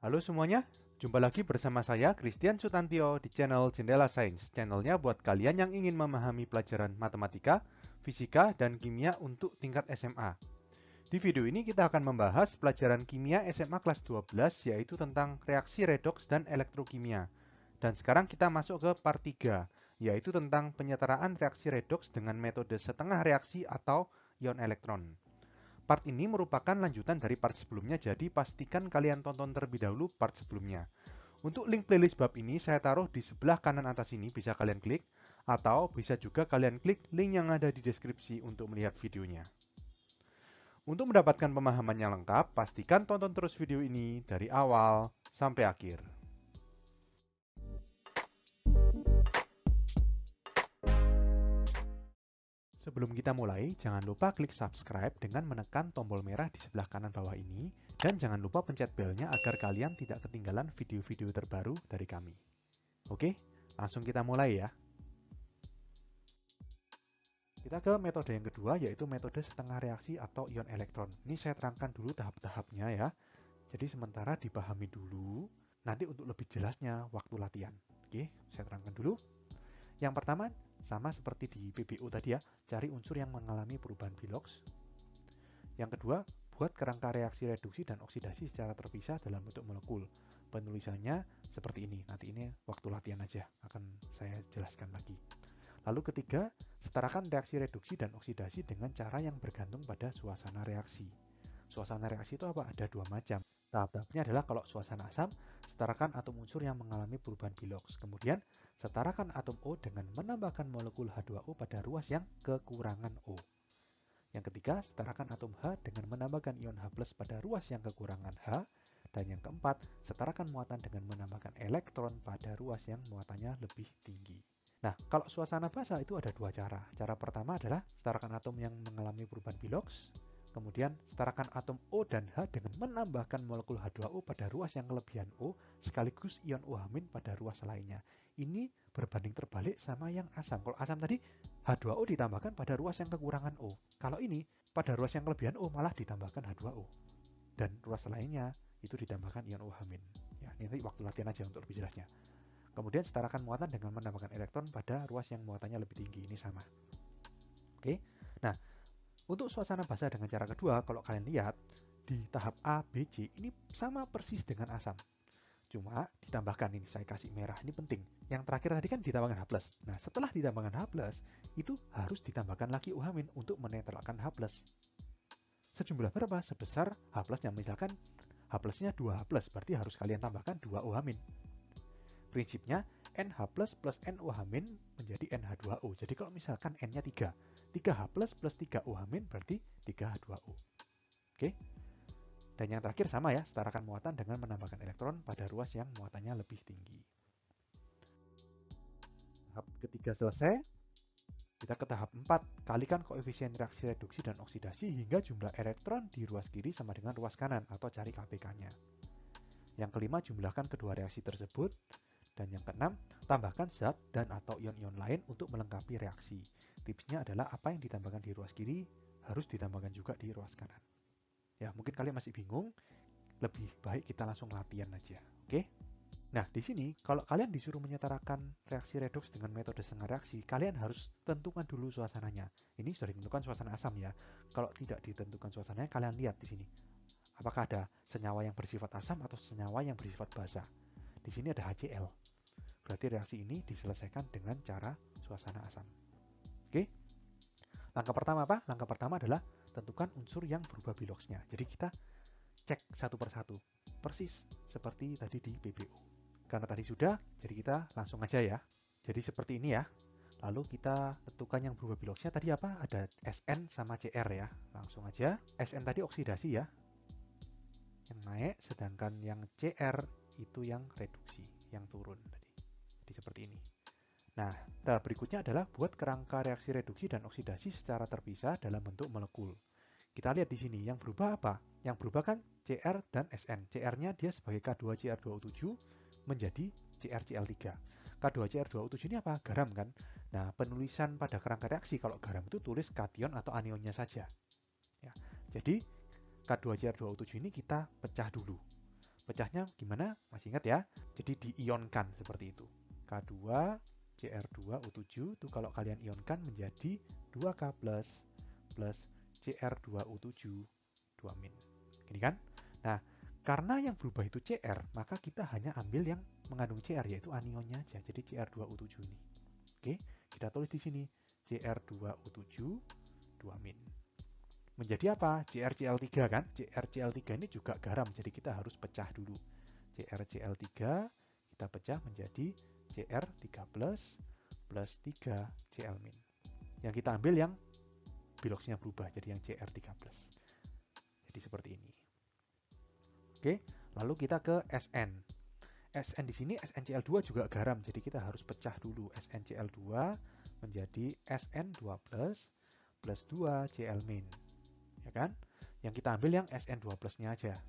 Halo semuanya, jumpa lagi bersama saya Christian Sutantio di channel Jendela Sains. Channelnya buat kalian yang ingin memahami pelajaran matematika, fisika, dan kimia untuk tingkat SMA. Di video ini kita akan membahas pelajaran kimia SMA kelas 12 yaitu tentang reaksi redoks dan elektrokimia. Dan sekarang kita masuk ke part 3, yaitu tentang penyetaraan reaksi redoks dengan metode setengah reaksi atau ion elektron. Part ini merupakan lanjutan dari part sebelumnya, jadi pastikan kalian tonton terlebih dahulu part sebelumnya. Untuk link playlist bab ini saya taruh di sebelah kanan atas ini, bisa kalian klik, atau bisa juga kalian klik link yang ada di deskripsi untuk melihat videonya. Untuk mendapatkan pemahaman yang lengkap, pastikan tonton terus video ini dari awal sampai akhir. Sebelum kita mulai, jangan lupa klik subscribe dengan menekan tombol merah di sebelah kanan bawah ini, dan jangan lupa pencet belnya agar kalian tidak ketinggalan video-video terbaru dari kami. Oke, langsung kita mulai ya. Kita ke metode yang kedua, yaitu metode setengah reaksi atau ion elektron. Ini saya terangkan dulu tahap-tahapnya ya. Jadi sementara dipahami dulu, nanti untuk lebih jelasnya waktu latihan. Oke, saya terangkan dulu. Yang pertama, sama seperti di PBO tadi ya, cari unsur yang mengalami perubahan Bilox. Yang kedua, buat kerangka reaksi reduksi dan oksidasi secara terpisah dalam bentuk molekul. Penulisannya seperti ini, nanti ini waktu latihan aja, akan saya jelaskan lagi. Lalu ketiga, setarakan reaksi reduksi dan oksidasi dengan cara yang bergantung pada suasana reaksi. Suasana reaksi itu apa? Ada dua macam. Tahap-tahapnya adalah kalau suasana asam, setarakan atom unsur yang mengalami perubahan Bilox. Kemudian, setarakan atom O dengan menambahkan molekul H2O pada ruas yang kekurangan O. Yang ketiga, setarakan atom H dengan menambahkan ion H+ pada ruas yang kekurangan H. Dan yang keempat, setarakan muatan dengan menambahkan elektron pada ruas yang muatannya lebih tinggi. Nah, kalau suasana basa itu ada dua cara. Cara pertama adalah setarakan atom yang mengalami perubahan Bilox. Kemudian, setarakan atom O dan H dengan menambahkan molekul H2O pada ruas yang kelebihan O, sekaligus ion OH- pada ruas lainnya. Ini berbanding terbalik sama yang asam. Kalau asam tadi, H2O ditambahkan pada ruas yang kekurangan O. Kalau ini, pada ruas yang kelebihan O malah ditambahkan H2O. Dan ruas lainnya itu ditambahkan ion OH-. Ya, ini nanti waktu latihan aja untuk lebih jelasnya. Kemudian setarakan muatan dengan menambahkan elektron pada ruas yang muatannya lebih tinggi. Ini sama. Oke. Nah, untuk suasana basa dengan cara kedua, kalau kalian lihat di tahap A, B, C ini sama persis dengan asam. Cuma ditambahkan ini, saya kasih merah, ini penting. Yang terakhir tadi kan ditambahkan H+. Nah, setelah ditambahkan H+, itu harus ditambahkan lagi OH- untuk menetralkan H+. Sejumlah berapa? Sebesar H+-nya. Misalkan H+-nya 2H+, berarti harus kalian tambahkan 2 OH-. Prinsipnya NH+ plus NOH- menjadi NH2O. Jadi kalau misalkan N-nya 3, 3H+ plus 3 OH- berarti 3H2O. Oke. Dan yang terakhir sama ya, setarakan muatan dengan menambahkan elektron pada ruas yang muatannya lebih tinggi. Tahap ketiga selesai. Kita ke tahap 4. Kalikan koefisien reaksi reduksi dan oksidasi hingga jumlah elektron di ruas kiri sama dengan ruas kanan, atau cari KPK-nya. Yang kelima, jumlahkan kedua reaksi tersebut. Dan yang keenam, tambahkan zat dan atau ion-ion lain untuk melengkapi reaksi. Tipsnya adalah apa yang ditambahkan di ruas kiri harus ditambahkan juga di ruas kanan. Ya, mungkin kalian masih bingung, lebih baik kita langsung latihan aja. Oke? Nah, di sini kalau kalian disuruh menyetarakan reaksi redoks dengan metode setengah reaksi, kalian harus tentukan dulu suasananya. Ini sudah ditentukan suasana asam ya. Kalau tidak ditentukan suasananya, kalian lihat di sini. Apakah ada senyawa yang bersifat asam atau senyawa yang bersifat basa? Di sini ada HCl. Berarti reaksi ini diselesaikan dengan cara suasana asam. Oke? Langkah pertama apa? Langkah pertama adalah tentukan unsur yang berubah Biloxnya. Jadi kita cek satu persatu. Persis seperti tadi di PBO. Karena tadi sudah, jadi kita langsung aja ya. Jadi seperti ini ya. Lalu kita tentukan yang berubah Biloxnya tadi apa? Ada Sn sama Cr ya. Langsung aja. Sn tadi oksidasi ya. Yang naik, sedangkan yang Cr itu yang reduksi, yang turun tadi. Jadi seperti ini. Nah, tahap berikutnya adalah buat kerangka reaksi reduksi dan oksidasi secara terpisah dalam bentuk molekul. Kita lihat di sini, yang berubah apa? Yang berubah kan Cr dan Sn. Cr-nya dia sebagai K2Cr2O7 menjadi CrCl3. K2Cr2O7 ini apa? Garam kan? Nah, penulisan pada kerangka reaksi kalau garam itu tulis kation atau anionnya saja. Ya. Jadi, K2Cr2O7 ini kita pecah dulu. Pecahnya gimana? Masih ingat ya? Jadi diionkan seperti itu. K2 Cr2O7 itu kalau kalian ionkan menjadi 2K plus Cr2O7 2-. Gini kan? Nah, karena yang berubah itu Cr, maka kita hanya ambil yang mengandung Cr, yaitu anionnya aja. Jadi Cr2O7 ini. Oke, kita tulis di sini Cr2O7 2-. Menjadi apa? CrCl3 kan? CrCl3 ini juga garam, jadi kita harus pecah dulu. CrCl3 kita pecah menjadi Cr3 plus 3Cl-. Yang kita ambil yang biloxnya berubah, jadi yang Cr3 plus. Jadi seperti ini. Oke, lalu kita ke Sn. Sn di sini SnCl2 juga garam, jadi kita harus pecah dulu. SnCl2 menjadi Sn2 plus 2Cl-. Ya kan? Yang kita ambil yang Sn2 plusnya aja.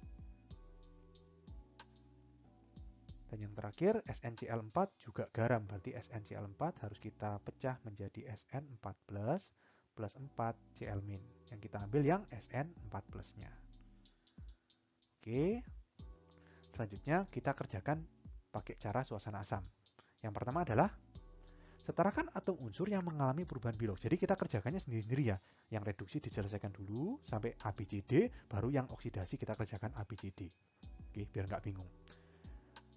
Dan yang terakhir SnCl4 juga garam, berarti SnCl4 harus kita pecah menjadi Sn4 plus 4Cl-. Yang kita ambil yang Sn4 plusnya. Oke. Selanjutnya kita kerjakan pakai cara suasana asam. Yang pertama adalah setarakan atom unsur yang mengalami perubahan bilox. Jadi kita kerjakannya sendiri-sendiri ya. Yang reduksi diselesaikan dulu sampai ABCD, baru yang oksidasi kita kerjakan ABCD. Oke, biar nggak bingung.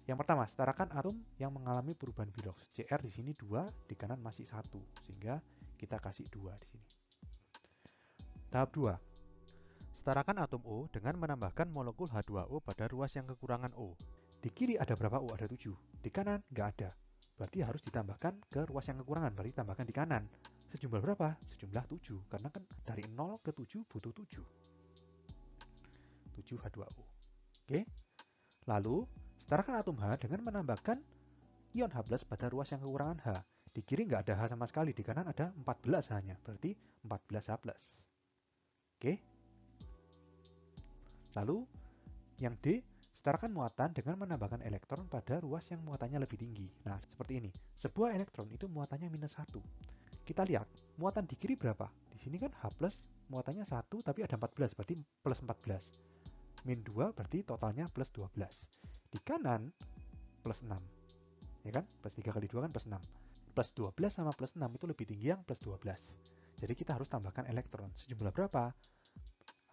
Yang pertama, setarakan atom yang mengalami perubahan bilox. Cr di sini 2, di kanan masih 1, sehingga kita kasih 2 di sini. Tahap 2. Setarakan atom O dengan menambahkan molekul H2O pada ruas yang kekurangan O. Di kiri ada berapa O? Ada 7. Di kanan nggak ada. Berarti harus ditambahkan ke ruas yang kekurangan. Berarti tambahkan di kanan. Sejumlah berapa? Sejumlah 7. Karena kan dari 0 ke 7 butuh 7. 7 H2O. Oke. Lalu, setarakan atom H dengan menambahkan ion H+ pada ruas yang kekurangan H. Di kiri nggak ada H sama sekali. Di kanan ada 14 H-nya. Berarti 14 H+. Oke. Lalu, yang D, setarakan muatan dengan menambahkan elektron pada ruas yang muatannya lebih tinggi. Nah, seperti ini. Sebuah elektron itu muatannya -1. Kita lihat, muatan di kiri berapa? Di sini kan H+, muatannya 1, tapi ada 14, berarti plus 14. -2 berarti totalnya plus 12. Di kanan, plus 6. Ya kan? Plus 3 kali 2 kan plus 6. Plus 12 sama plus 6 itu lebih tinggi yang plus 12. Jadi kita harus tambahkan elektron. Sejumlah berapa?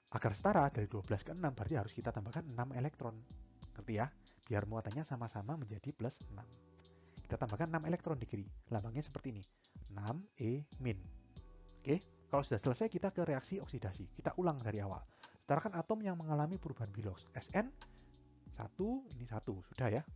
Agar setara dari 12 ke 6 berarti harus kita tambahkan 6 elektron. Ngerti ya? Biar muatannya sama-sama menjadi plus 6. Kita tambahkan 6 elektron di kiri. Lambangnya seperti ini. 6E-. Oke, kalau sudah selesai kita ke reaksi oksidasi. Kita ulang dari awal. Setarakan atom yang mengalami perubahan bilox. Sn 1, ini 1. Sudah ya.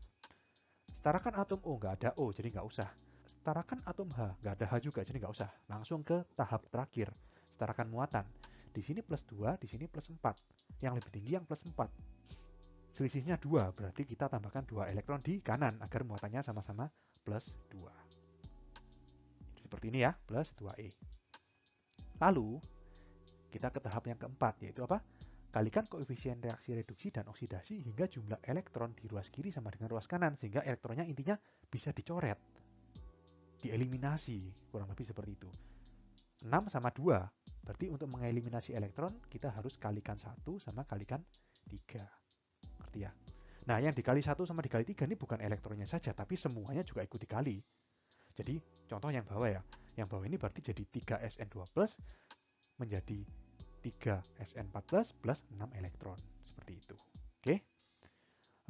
Setarakan atom O, nggak ada O, jadi nggak usah. Setarakan atom H, nggak ada H juga, jadi nggak usah. Langsung ke tahap terakhir. Setarakan muatan. Di sini plus 2, di sini plus 4. Yang lebih tinggi yang plus 4. Selisihnya 2, berarti kita tambahkan 2 elektron di kanan agar muatannya sama-sama plus 2. Seperti ini ya, plus 2E. Lalu, kita ke tahap yang keempat, yaitu apa? Kalikan koefisien reaksi reduksi dan oksidasi hingga jumlah elektron di ruas kiri sama dengan ruas kanan, sehingga elektronnya intinya bisa dicoret, dieliminasi, kurang lebih seperti itu. 6 sama 2, berarti untuk mengeliminasi elektron, kita harus kalikan 1 sama kalikan 3. Ngerti ya? Nah, yang dikali 1 sama dikali 3 ini bukan elektronnya saja, tapi semuanya juga ikut dikali. Jadi, contoh yang bawah ya. Yang bawah ini berarti jadi 3Sn2+, menjadi 3Sn4+, plus 6 elektron. Seperti itu. Oke?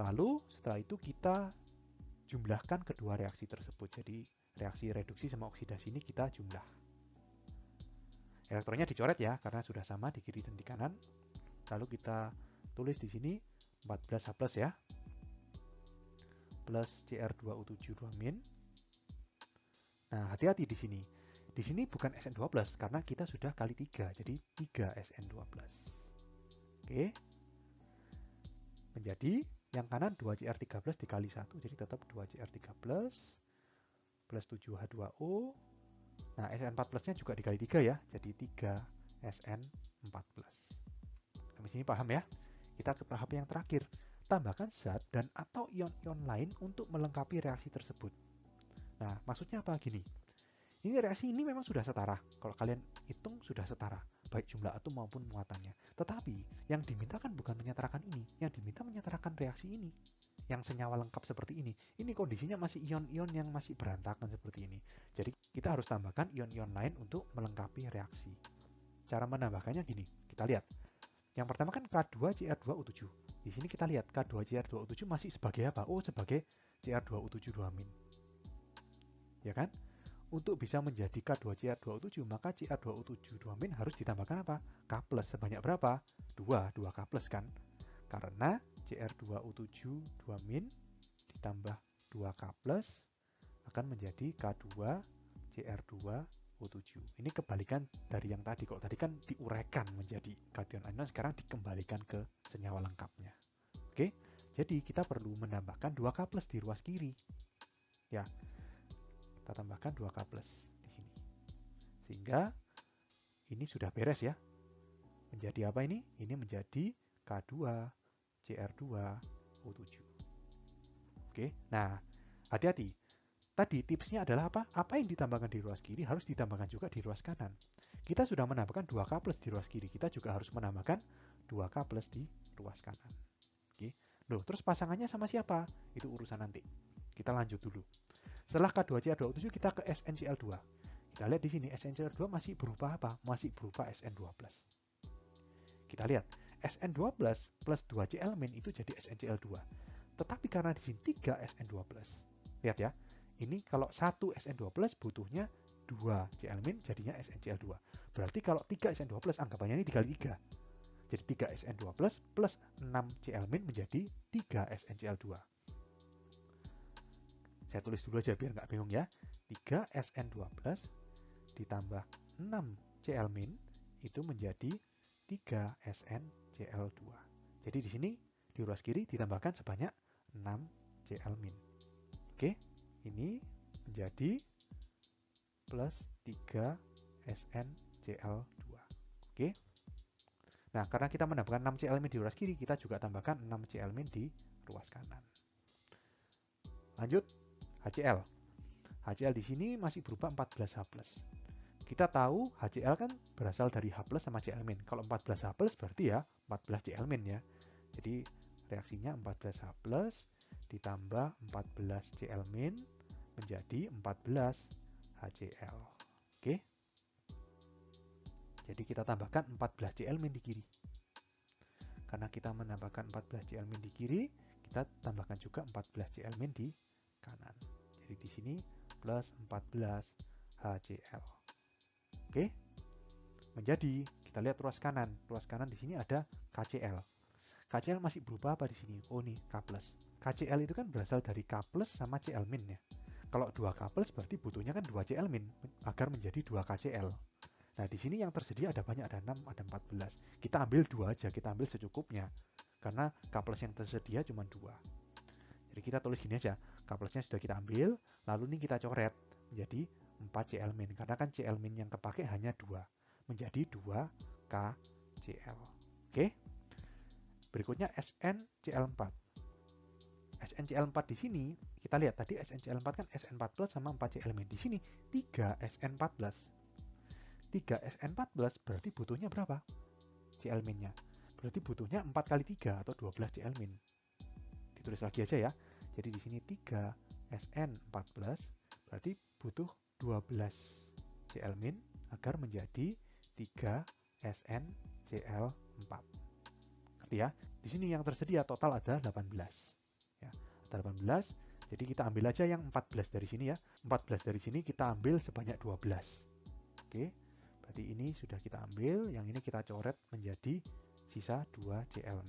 Lalu, setelah itu kita jumlahkan kedua reaksi tersebut. Jadi, reaksi reduksi sama oksidasi ini kita jumlah. Elektronnya dicoret ya, karena sudah sama di kiri dan di kanan. Lalu kita tulis di sini 14H+ ya. Plus Cr2O7 2-. Nah, hati-hati di sini. Di sini bukan Sn2+, karena kita sudah kali 3, jadi 3Sn2+. Oke. Menjadi yang kanan 2Cr3+ dikali 1, jadi tetap 2Cr3+, plus 7H2O. Nah, Sn4+-nya juga dikali 3 ya, jadi 3Sn4+. Sampai sini paham ya? Kita ke tahap yang terakhir. Tambahkan zat dan atau ion-ion lain untuk melengkapi reaksi tersebut. Nah, maksudnya apa gini? Ini reaksi ini memang sudah setara. Kalau kalian hitung sudah setara, baik jumlah atom maupun muatannya. Tetapi yang dimintakan bukan menyetarakan ini, yang diminta menyetarakan reaksi ini. Yang senyawa lengkap seperti ini. Ini kondisinya masih ion-ion yang masih berantakan seperti ini. Jadi kita harus tambahkan ion-ion lain untuk melengkapi reaksi. Cara menambahkannya gini, kita lihat. Yang pertama kan K2Cr2O7. Di sini kita lihat K2Cr2O7 masih sebagai apa? Oh, sebagai Cr2O7 2-. Ya kan? Untuk bisa menjadi K2Cr2O7, maka Cr2O7 2- harus ditambahkan apa? K+. Sebanyak berapa? 2 K+ kan? Karena Cr2O7 2- ditambah 2K+ akan menjadi K2Cr2O7. Ini kebalikan dari yang tadi. Kalau tadi kan diuraikan menjadi kation anion, sekarang dikembalikan ke senyawa lengkapnya. Oke, jadi kita perlu menambahkan 2K+ di ruas kiri. Ya, kita tambahkan 2K+ di sini. Sehingga ini sudah beres ya. Menjadi apa ini? Ini menjadi K2Cr2O7. Oke, nah hati-hati. Tadi tipsnya adalah apa? Apa yang ditambahkan di ruas kiri harus ditambahkan juga di ruas kanan. Kita sudah menambahkan 2K+ di ruas kiri, kita juga harus menambahkan 2K+ di ruas kanan. Oke. Loh, terus pasangannya sama siapa? Itu urusan nanti. Kita lanjut dulu. Setelah K2Cr2O7 kita ke SnCl2. Kita lihat di sini SnCl2 masih berupa apa? Masih berupa Sn2+. Kita lihat Sn2+ plus 2Cl- itu jadi SnCl2. Tetapi karena di sini 3 Sn2+. Lihat ya. Ini kalau 1 Sn2+ butuhnya 2 Cl- jadinya SnCl2. Berarti kalau 3 Sn2+ anggapannya ini dikali 3. Jadi 3 Sn2+ plus 6 Cl- menjadi 3 SnCl2. Saya tulis dulu aja biar nggak bingung ya. 3 Sn2+ ditambah 6 Cl- itu menjadi 3 SnCl2. Jadi di sini di ruas kiri ditambahkan sebanyak 6 Cl-. Oke, ini menjadi plus 3 SnCl2. Oke. Nah, karena kita menambahkan 6 Cl- di ruas kiri, kita juga tambahkan 6 Cl- di ruas kanan. Lanjut, HCl. HCl di sini masih berupa 14H+. Kita tahu HCl kan berasal dari H+ sama Cl-. Kalau 14H+ berarti ya 14 Cl- ya. Jadi reaksinya 14H+ ditambah 14 Cl- menjadi 14 HCl. Oke. Jadi kita tambahkan 14 Cl- di kiri. Karena kita menambahkan 14 Cl- di kiri, kita tambahkan juga 14 Cl- di kanan. Jadi di sini plus 14 HCl. Oke. Menjadi kita lihat ruas kanan. Ruas kanan di sini ada KCl. KCl masih berupa apa di sini? Oh nih, K+. KCl itu kan berasal dari K+ sama Cl- ya. Kalau 2K+ berarti butuhnya kan 2 Cl- agar menjadi 2 KCl. Nah, di sini yang tersedia ada banyak, ada 6, ada 14. Kita ambil 2 aja, kita ambil secukupnya. Karena K+ yang tersedia cuma 2. Jadi kita tulis gini aja, K+-nya sudah kita ambil, lalu ini kita coret menjadi 4 Cl-. Karena kan Cl- yang kepake hanya 2. Menjadi 2 KCl. Oke. Berikutnya SnCl4. SnCl4 di sini, kita lihat tadi SnCl4 kan Sn4+ sama 4 Cl-. Di sini 3 Sn14. 3 Sn14 berarti butuhnya berapa? Cl-nya. Berarti butuhnya 4 kali 3 atau 12 Cl-. Ditulis lagi aja ya. Jadi di sini 3 Sn14 berarti butuh 12 Cl- agar menjadi 3 SnCl4. Ngerti ya? Di sini yang tersedia total ada 18. Ya, ada 18. Jadi kita ambil aja yang 14 dari sini ya. 14 dari sini kita ambil sebanyak 12. Oke. Berarti ini sudah kita ambil, yang ini kita coret menjadi sisa 2 Cl-.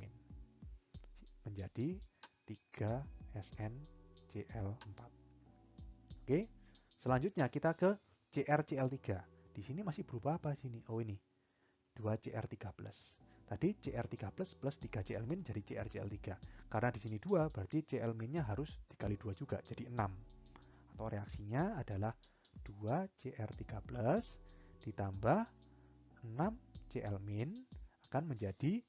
Menjadi 3 SnCl4. Oke. Selanjutnya kita ke CrCl3. Di sini masih berupa apa sini? Oh ini. 2Cr3+. Tadi Cr3+ plus 3 Cl- jadi CrCl3. Karena di sini 2, berarti Cl-nya harus dikali 2 juga, jadi 6. Atau reaksinya adalah 2 Cr3+ ditambah 6 Cl- akan menjadi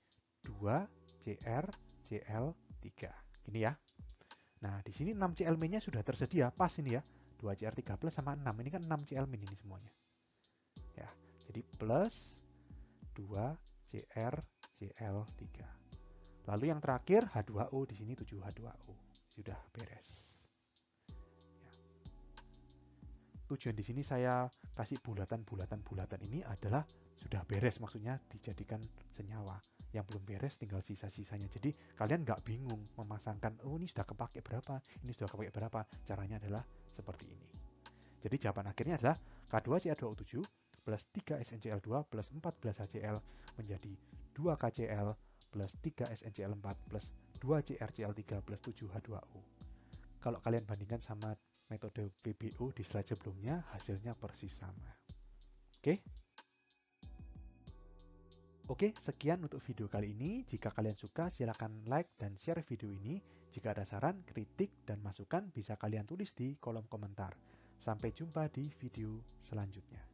2 CrCl3. Ini ya. Nah, di sini 6 Cl-nya sudah tersedia, pas ini ya. 2Cr3 plus sama 6. Ini kan 6Cl min ini semuanya. Ya, jadi plus 2CrCl3. Lalu yang terakhir H2O di sini 7H2O. Sudah beres. Ya. Tujuan di sini saya kasih bulatan ini adalah sudah beres, maksudnya dijadikan senyawa. Yang belum beres tinggal sisa-sisanya. Jadi kalian nggak bingung memasangkan, oh ini sudah kepake berapa, ini sudah kepake berapa. Caranya adalah seperti ini. Jadi jawaban akhirnya adalah K2Cr2O7 plus 3SnCl2 plus 14HCl menjadi 2KCl plus 3SnCl4 plus 2CrCl3 plus 7H2O. Kalau kalian bandingkan sama metode PBO di slide sebelumnya, hasilnya persis sama. Oke? Oke, sekian untuk video kali ini. Jika kalian suka, silakan like dan share video ini. Jika ada saran, kritik, dan masukan, bisa kalian tulis di kolom komentar. Sampai jumpa di video selanjutnya.